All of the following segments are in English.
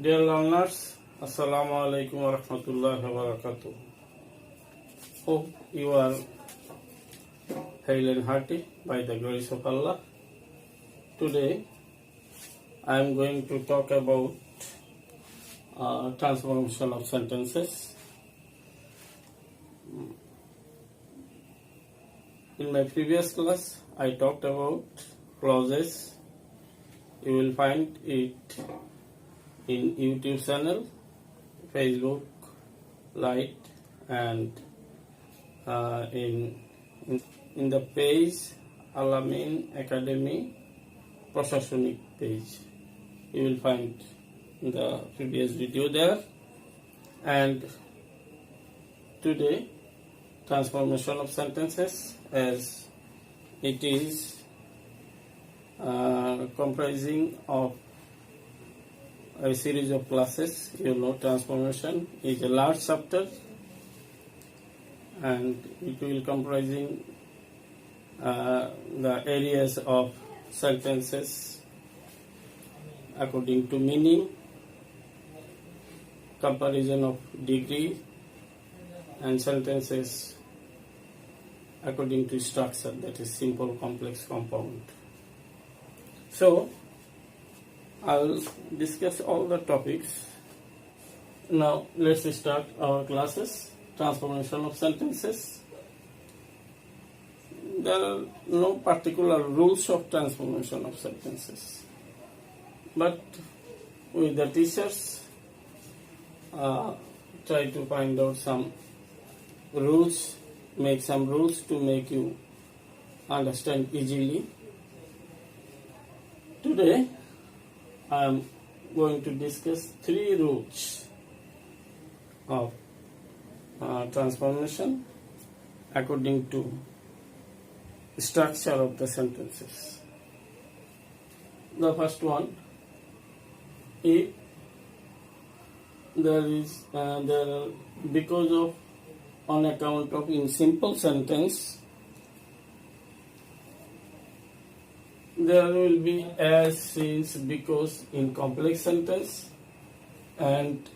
Dear learners, Assalamu alaikum wa rahmatullahi wa barakatuh. Hope you are hale and hearty by the grace of Allah. Today I am going to talk about transformation of sentences. In my previous class, I talked about clauses. You will find it in YouTube channel, Facebook, Light, and in the page Alamin Academy Prashasonic page. You will find the previous video there. And today, transformation of sentences, as it is comprising of a series of classes. Transformation is a large chapter, and it will comprising the areas of sentences according to meaning, comparison of degree, and sentences according to structure, that is simple, complex, compound. So I will discuss all the topics. Now let's start our classes. Transformation of sentences. There are no particular rules of transformation of sentences, but with the teachers try to find out some rules, make some rules to make you understand easily. Today I am going to discuss 3 rules of transformation according to structure of the sentences. The first one, if there is because of, on account of, in simple sentence there will be as, since, because in complex sentence, and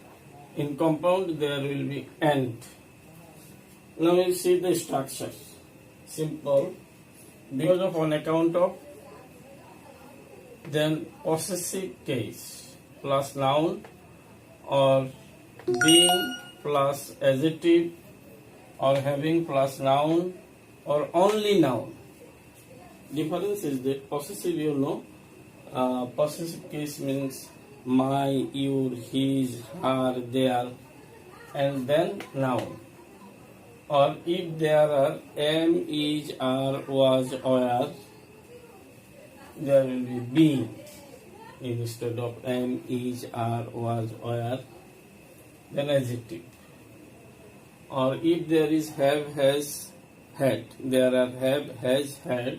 in compound there will be and. Now we see the structure. Simple, because of, on account of, then possessive case plus noun, or being plus adjective, or having plus noun, or only noun. Difference is that possessive, possessive case means my, your, his, her, their, and then noun. Or if there are am, is, are, was, were, there will be being instead of am, is, are, was, were, then adjective. Or if there is have, has, had, there are have, has, had,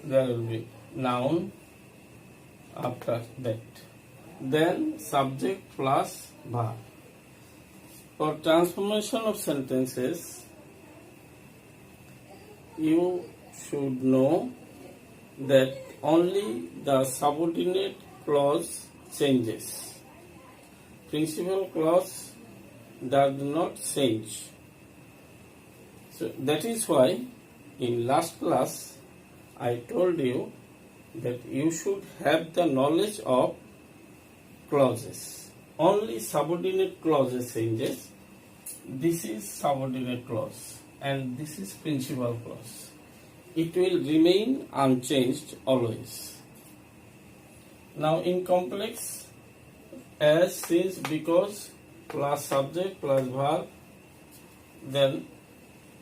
there will be noun after that. Then subject plus verb. For transformation of sentences, you should know that only the subordinate clause changes. Principal clause does not change. So that is why in last class I told you that you should have the knowledge of clauses. Only subordinate clauses changes. This is subordinate clause and this is principal clause. It will remain unchanged always. Now in complex, as, since, because plus subject plus verb, then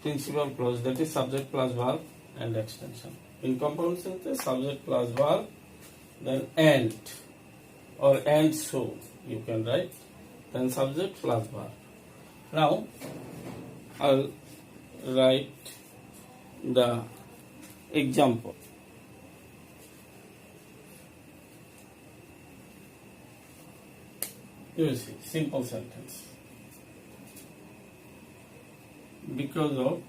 principal clause, that is subject plus verb and extension. In compound sentence, subject plus verb, then and, or and so you can write, then subject plus verb. Now I'll write the example. You see, simple sentence. Because of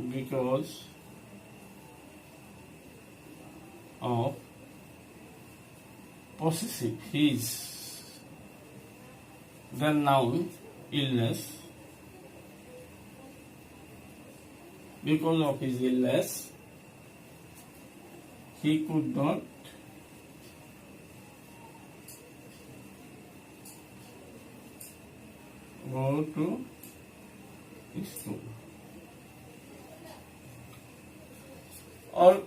because of possessive his, then noun illness. Because of his illness, he could not go to school. Or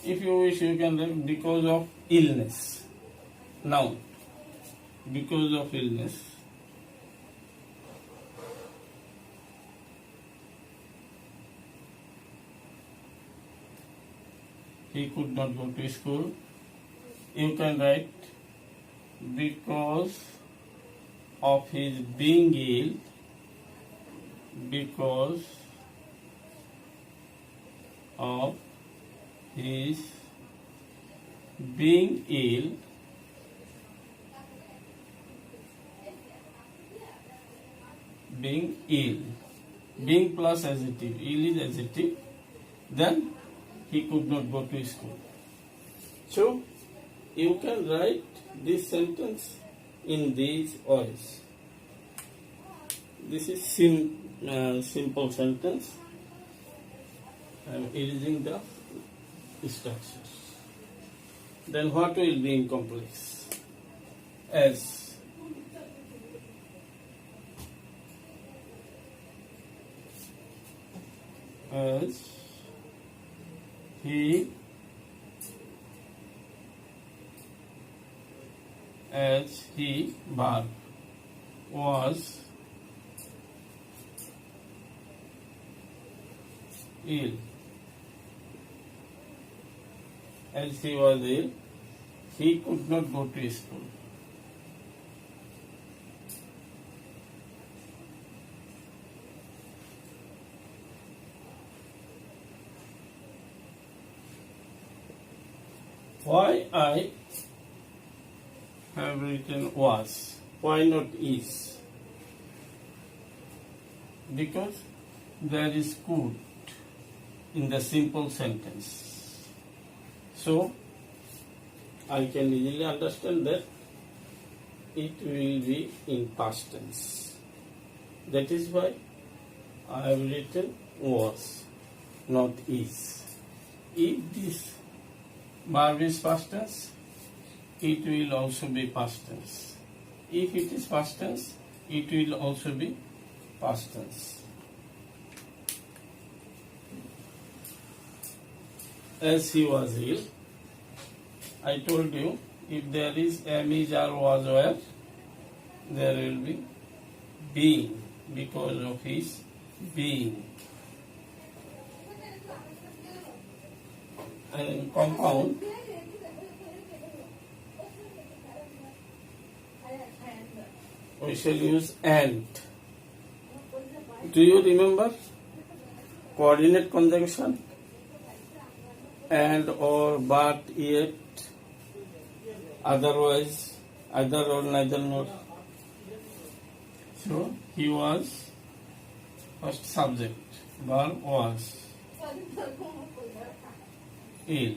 if you wish, you can write because of illness. Noun. Because of illness. He could not go to school. You can write because of his being ill. Because of his being ill, being plus adjective, ill is adjective, then he could not go to school. So you can write this sentence in these ways. This is simple sentence. I am erasing the structures. Then what will be in complex? As he verb was ill. As he was ill, he could not go to school. Why I have written was, why not is? Because there is could in the simple sentence. So I can easily understand that it will be in past tense. That is why I have written was, not is. If this verb is past tense, it will also be past tense. If it is past tense, it will also be past tense. As he was ill, I told you, if there is am, is, or was, were, there will be being, because of his being. And in compound, we shall use and. Do you remember coordinate conjunction? And, or, but, yet, otherwise, either or, neither nor. So he was first subject, verb was ill.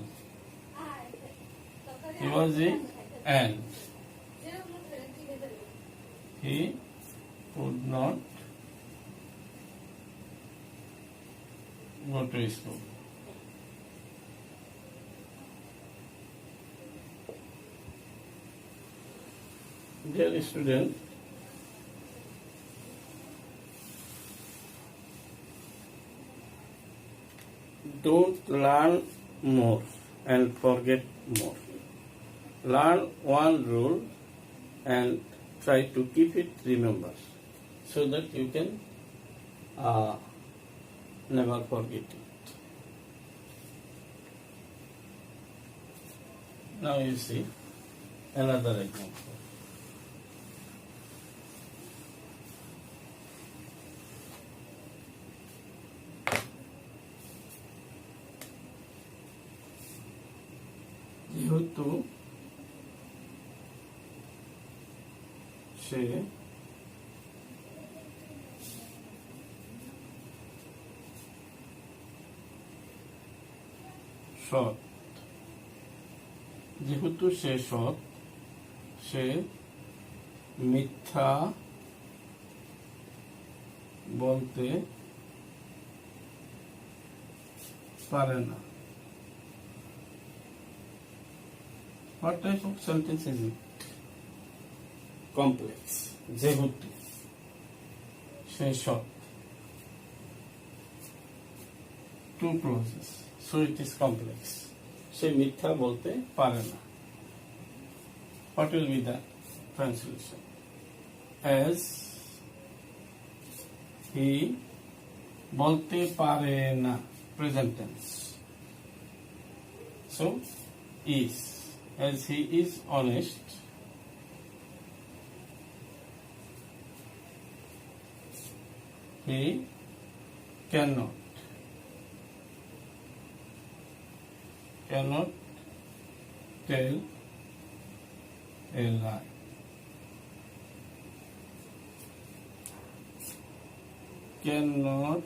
He was ill and he could not go to school. Dear student, don't learn more and forget more. Learn one rule and try to keep it remember, so that you can never forget it. Now you see another example. যেহেতু সে সৎ, যেহেতু সে সৎ, সে মিথ্যা বলতে পারে না। What type of sentence is it? Complex. যেহেতু সে সৎ, two clauses, so it is complex. সে মিথ্যা বলতে পারে না। What will be the translation? As he বলতে পারে না, present tense. So is, as he is honest, he cannot tell a lie. Cannot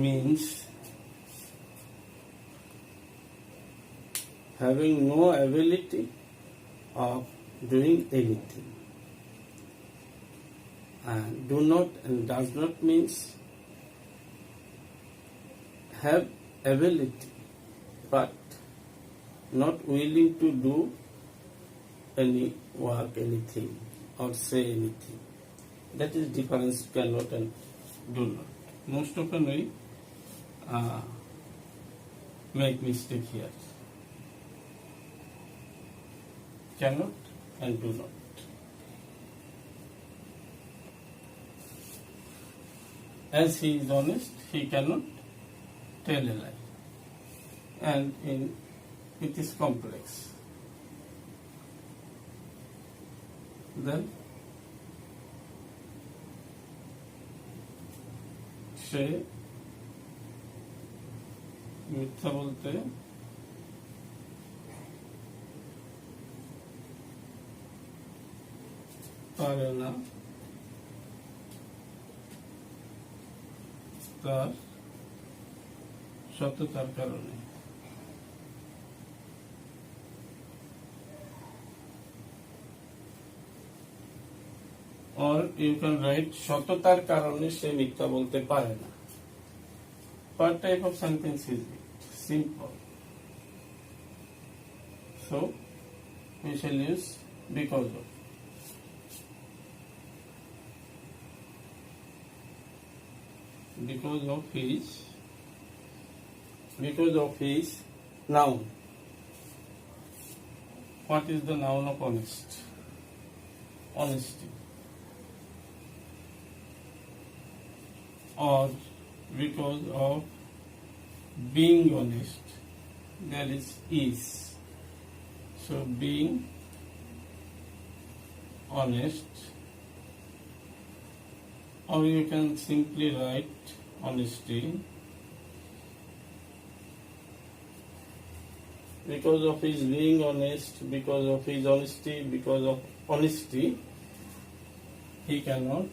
means having no ability of doing anything, and do not and does not means have ability but not willing to do any work, anything, or say anything. That is difference cannot and do not. Most often we make mistake here. Cannot and do not. As he is honest, he cannot tell a lie. And it is complex. Then সে মিথ্যা বলতে পারে না, তার সততার কারণে। Or you can write সততার কারণে সে মিথ্যা বলতে পারে না। What type of sentence is it? Simple. So we shall use because of. Because of his noun. What is the noun of honest? Honesty. Or because of being honest, there is. So being honest, or you can simply write honesty. Because of his being honest, because of his honesty, because of honesty, he cannot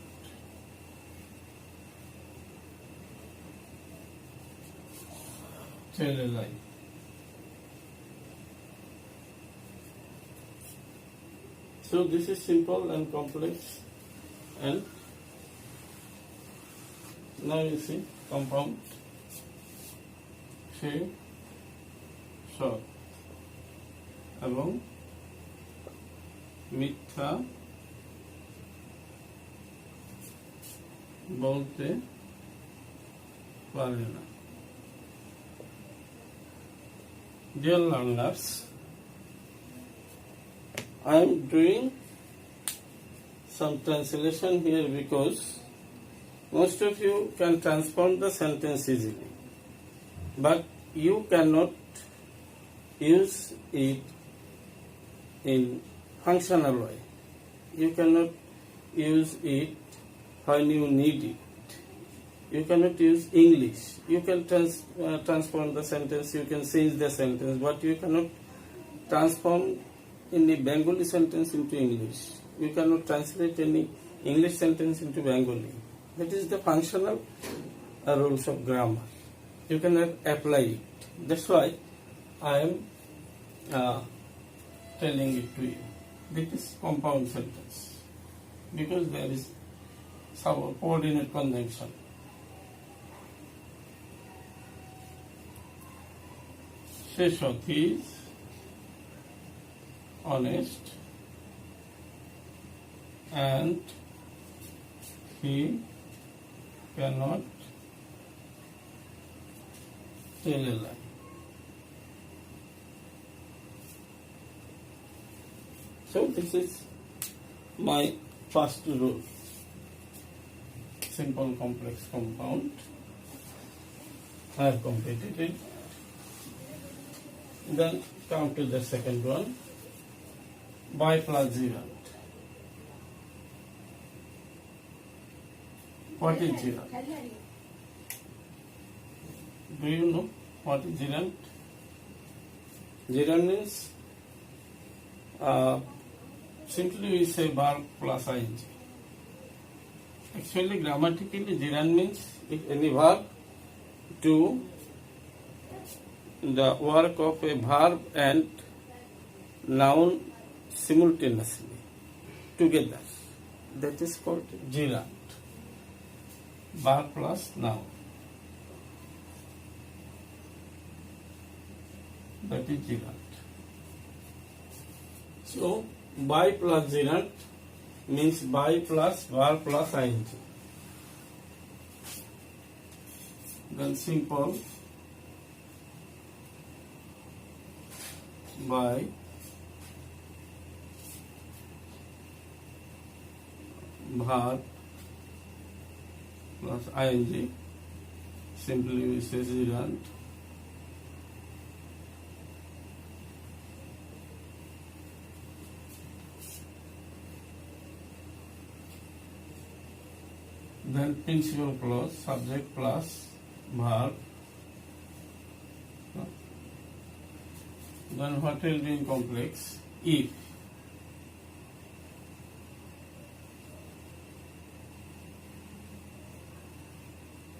tell a lie. So this is simple and complex, and now you see compound. সে সৎ এবং মিথ্যা বলতে পারে না। Dear learners, I am doing some translation here because most of you can transform the sentence easily, but you cannot use it in functional way. You cannot use it when you need it. You cannot use English. You can transform the sentence, you can change the sentence, but you cannot transform any Bengali sentence into English. You cannot translate any English sentence into Bengali. That is the functional rules of grammar. You cannot apply it. That's why I am uh, telling it to you. This is compound sentence because there is subordinate conjunction. Sheshwat is honest and he cannot tell a lie. So this is my first rule. Simple complex compound. I have completed it. Then come to the second one. By plus gerund. What is gerund? Do you know what is gerund? Gerund means simply we say verb plus ing. Actually, grammatically, gerund means if any verb do the work of a verb and noun simultaneously together. That is called gerund. Verb plus noun. That is gerund. So, by plus gerund means by plus verb plus ing. Then simple by verb plus ing, simply we say gerund. Then principal clause, subject plus verb. Then what will be in complex? If.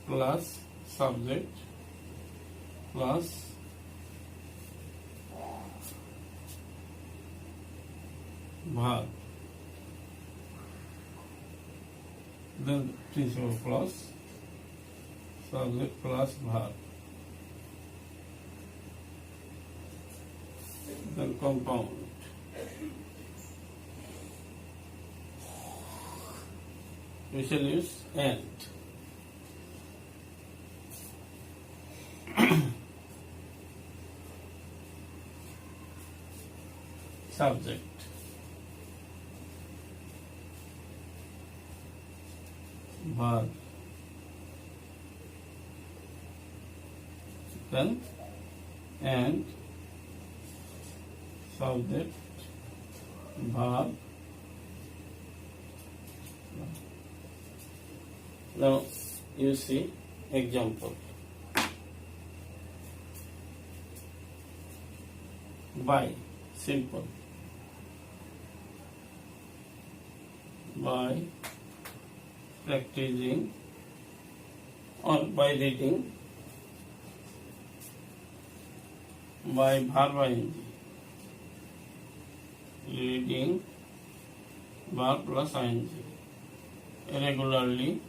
Plus subject plus verb. Then principal clause, subject plus verb. Then compound. We shall use and. Subject. Verb. Then and subject verb. Now you see example. By, simple. By practicing or by reading, by verb ing, reading verb plus ing, regularly,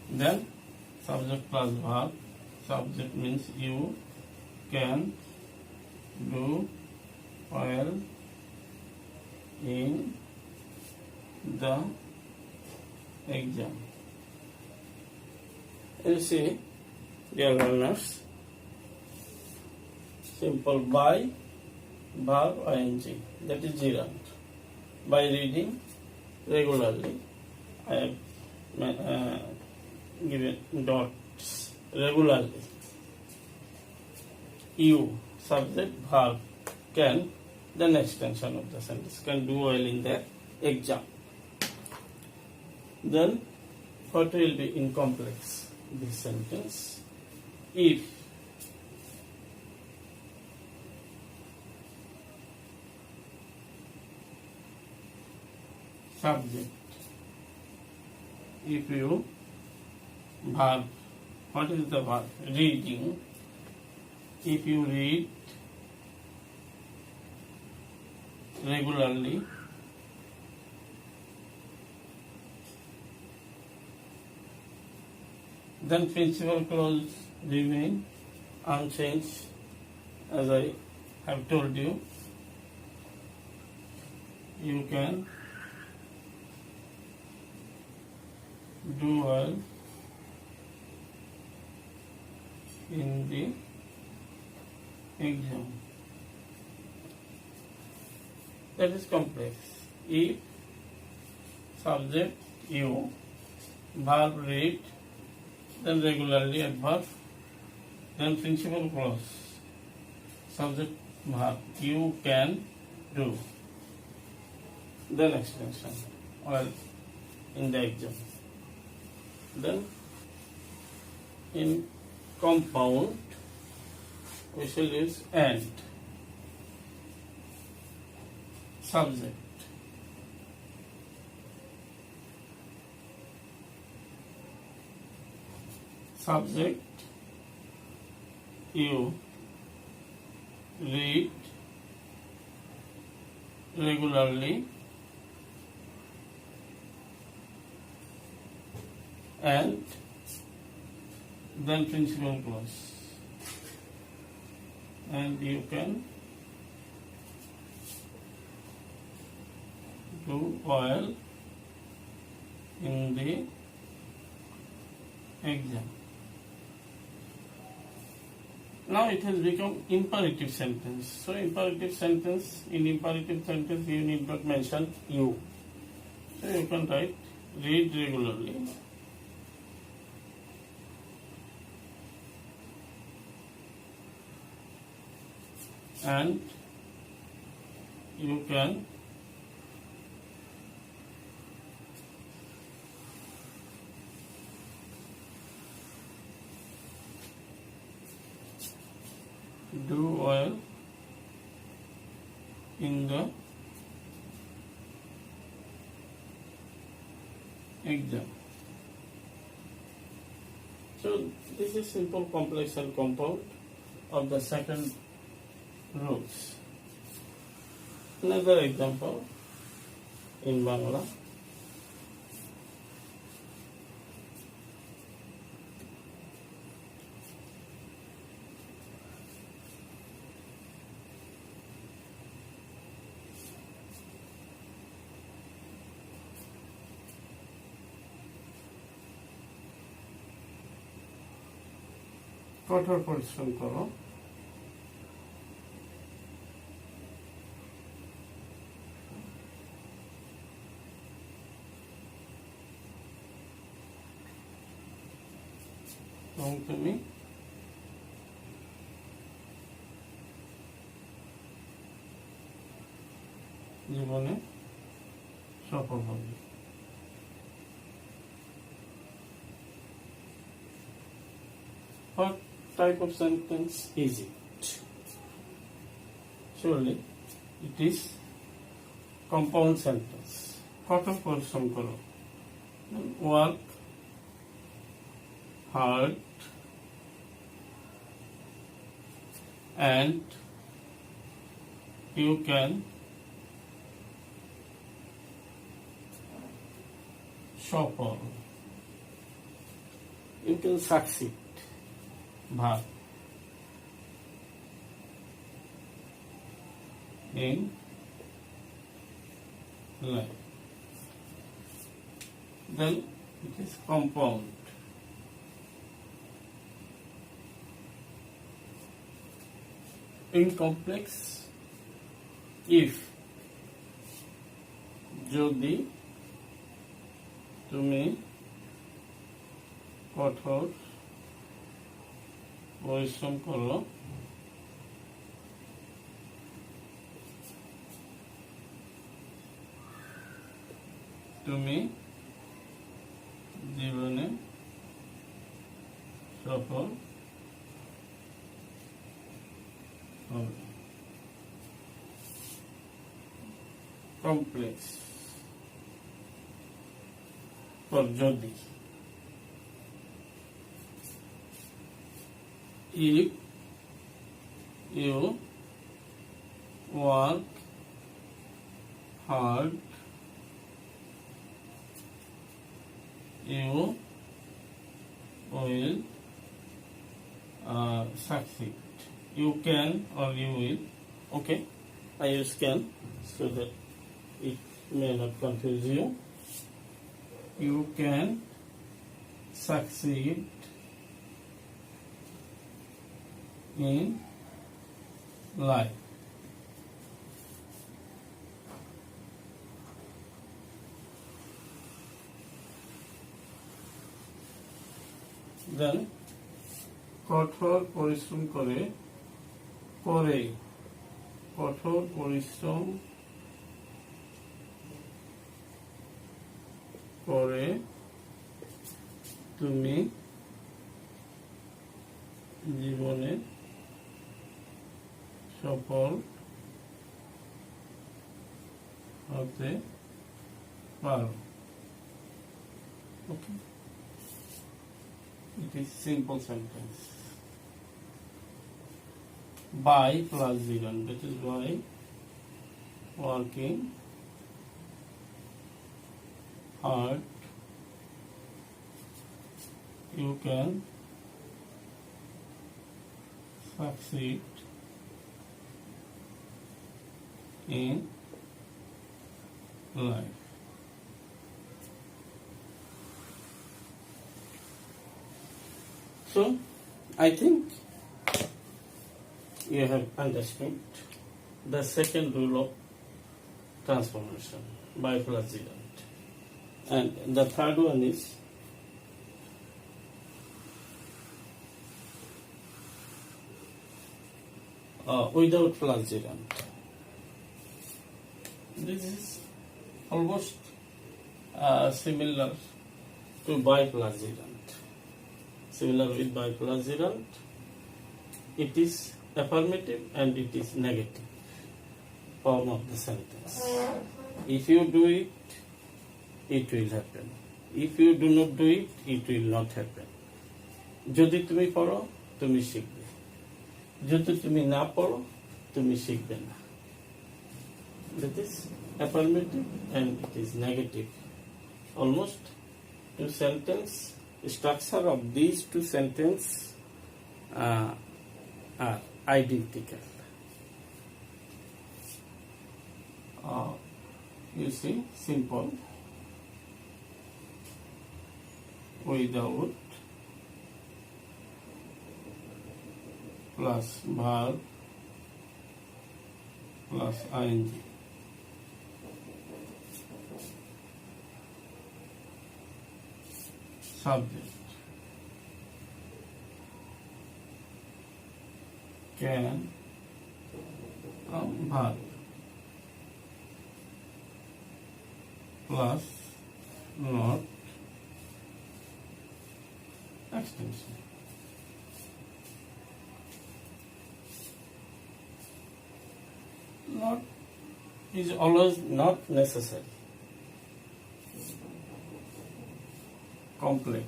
then subject plus verb. Subject means you can do well in the exam. You see, dear learners, simple by verb ing, that is gerund. By reading regularly, I have given dots regularly. You, subject, verb, can, then extension of the sentence, can do well in the exam. Then what will be in complex this sentence? If subject, if you, verb what is the verb? Reading. If you read regularly, then principal clause remain unchanged, as I have told you. You can do well in the exam. That is complex. If subject you, verb read, then regularly adverb, then principal clause, subject verb, you can do, then extension, well in the exam. Then in compound we shall use and. Subject, subject you read regularly and then principal clause, and you can do well in the exam. Now it has become imperative sentence. So imperative sentence, in imperative sentence you need not mention you. So you can write read regularly and you can do well in the exam. So this is simple, complex and compound of the second rules. Another example in Bangla. কঠোর পরিশ্রম করো, এবং তুমি জীবনে সফল হবে। What type of sentence is it? Surely it is compound sentence. কঠোর পরিশ্রম করো, work hard and you can সফল, you can succeed. Verb in life. Then it is compound. In complex, if যদি তুমি কঠোর পরিশ্রম করো, তুমি জীবনে সফল হবে। কমপ্লেক্স for যদি, if you work hard, you will succeed. You can or you will. Okay, I use can so that it may not confuse you. You can succeed in life. Then কঠোর পরিশ্রম করে কঠোর পরিশ্রম করে তুমি জীবনে সফল হতে পারো। Okay, it is simple sentence. By plus gerund, that is by working hard you can succeed in life. So, I think you have understood the second rule of transformation by plus gerund. And the third one is without plus gerund. This is almost similar to by plus gerund. Similar with by plus gerund. It is affirmative and it is negative form of the sentence. If you do it, it will happen. If you do not do it, it will not happen. যদি তুমি পড়ো তুমি শিখবে, যদি তুমি না পড়ো তুমি শিখবে না। That is affirmative and it is negative. Almost two sentence structure of these two sentences are identical. You see, simple, without plus verb plus ing. Subject can verb plus not extension. Not is always not necessary. Complex.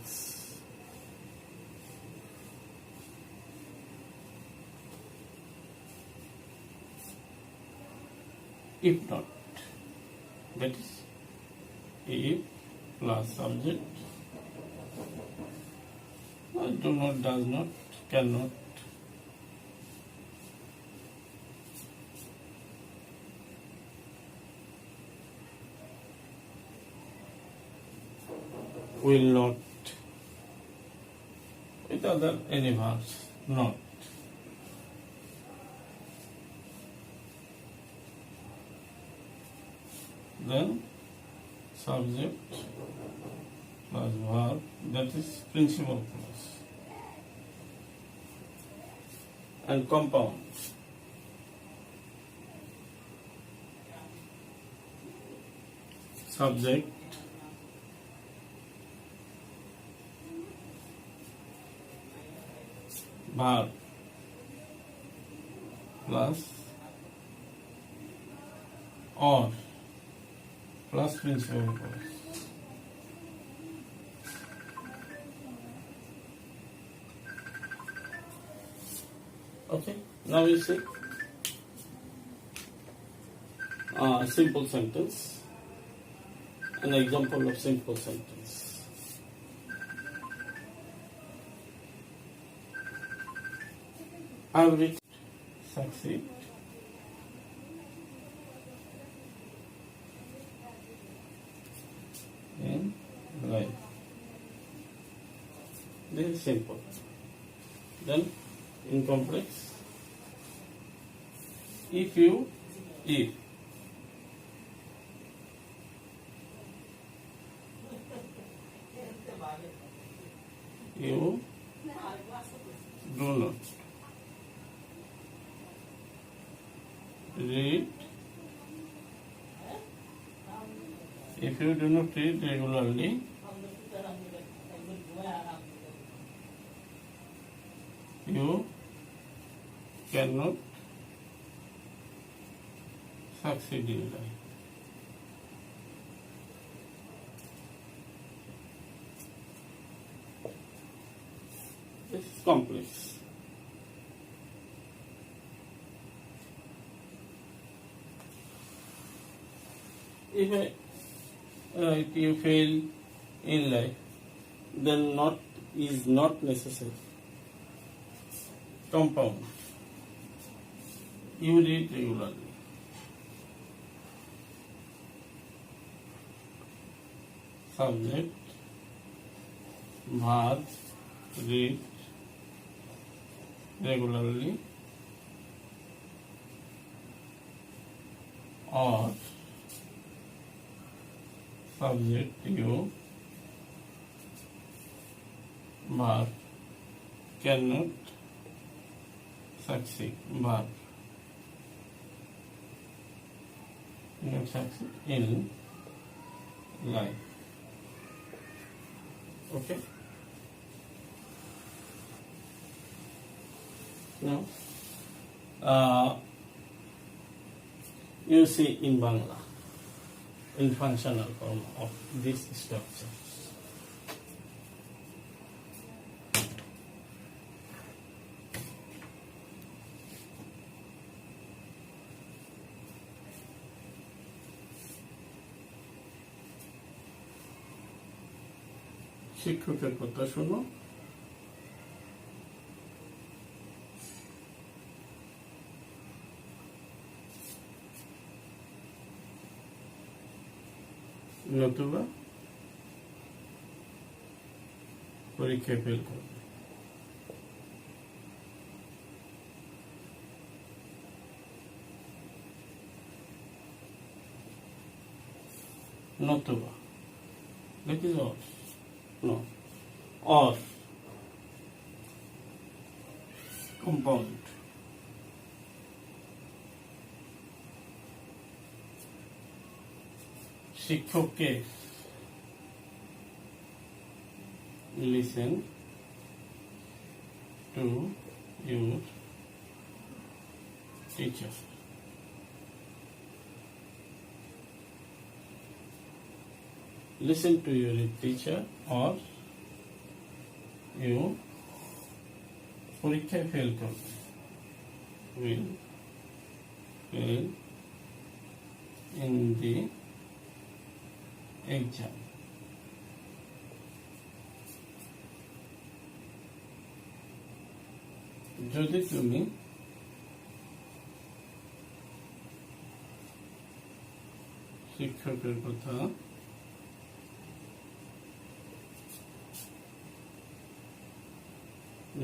If not, that is if plus subject, do not, does not, cannot, will not, with other any verbs, not. Then subject plus verb, that is principal clause. And compound. Subject verb plus or plus principal clause. Okay, now you see simple sentence, an example of simple sentence. I have reached succeed in life. This is simple. Then in complex, if you do not read, if you do not read regularly, you cannot succeed in life. This is complex. If you fail in life, then not is not necessary. Compound. You read regularly. Subject, verb, read regularly, or subject you, verb cannot succeed, verb cannot succeed in life. Okay. Now, you see in Bangla, in functional form of this structure. শিক্ষকের কথা শোনো, নতুবা পরীক্ষায় fail করবে। নতুবা, that is all. No, or compound. শিক্ষককে listen to your teacher. Listen to your teacher or you পরীক্ষায় fail করবে, will fail in the exam. যদি তুমি শিক্ষকের কথা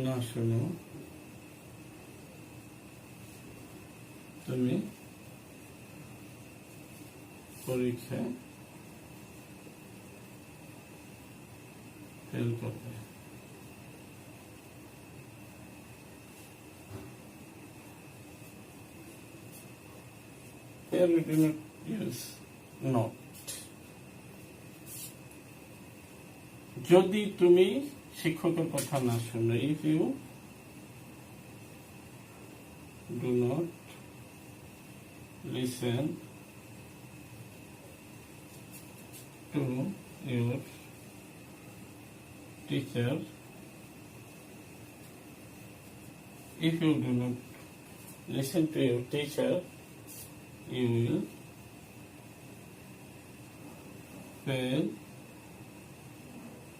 না শোনো, তুমি পরীক্ষায় ফেল করবে। Here we do not use not. যদি তুমি শিক্ষকের কথা না শোনো, if you do not listen to your teacher If you do not listen to your teacher, you will fail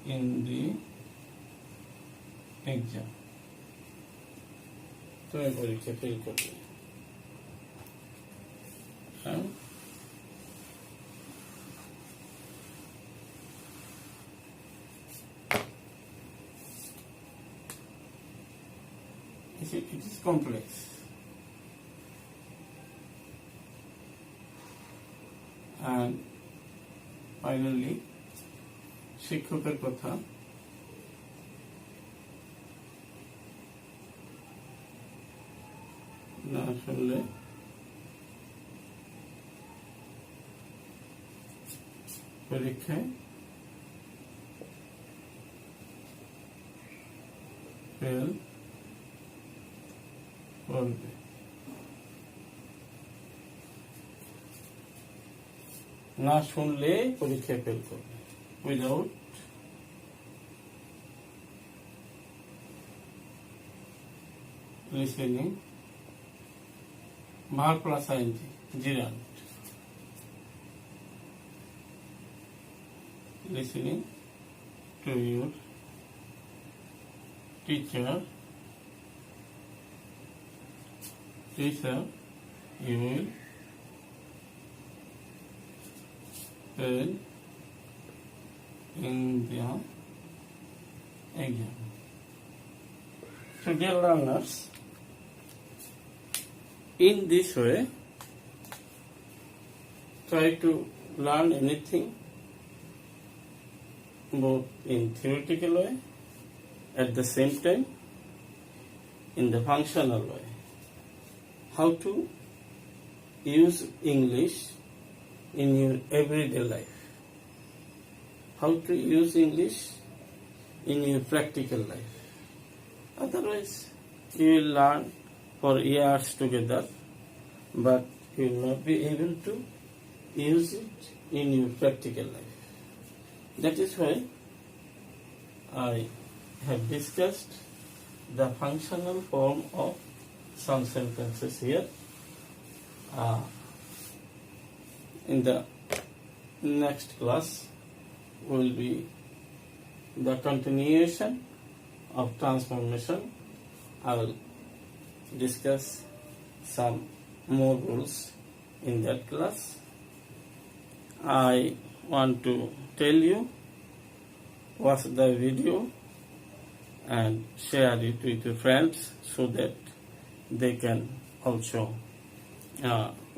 in the exam. তুমি পরীক্ষা ফেল করবে। It is complex. And finally, শিক্ষকের কথা না শুনলে পরীক্ষায় ফেল করবে। না শুনলে পরীক্ষায় ফেল করবে। Without listening, verb plus ing, gerund. Listening to your teacher, you will fail in the exam. So dear learners, in this way, try to learn anything both in theoretical way, at the same time in the functional way. How to use English in your everyday life. How to use English in your practical life. Otherwise, you will learn for years together, but you will not be able to use it in your practical life. That is why I have discussed the functional form of some sentences here. In the next class will be the continuation of transformation. I will discuss some more rules in that class. I want to tell you, watch the video and share it with your friends so that they can also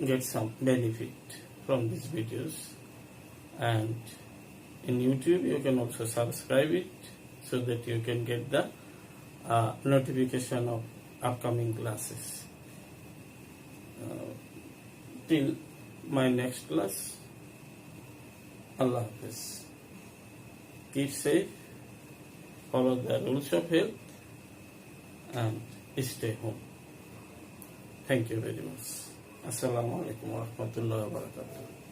get some benefit from these videos. And in YouTube you can also subscribe it so that you can get the notification of upcoming classes. Till my next class, Allah Hafiz. Keep safe, follow the rules of health, and stay home. Thank you very much. Assalamu alaikum wa rahmatullahi wa barakatuh.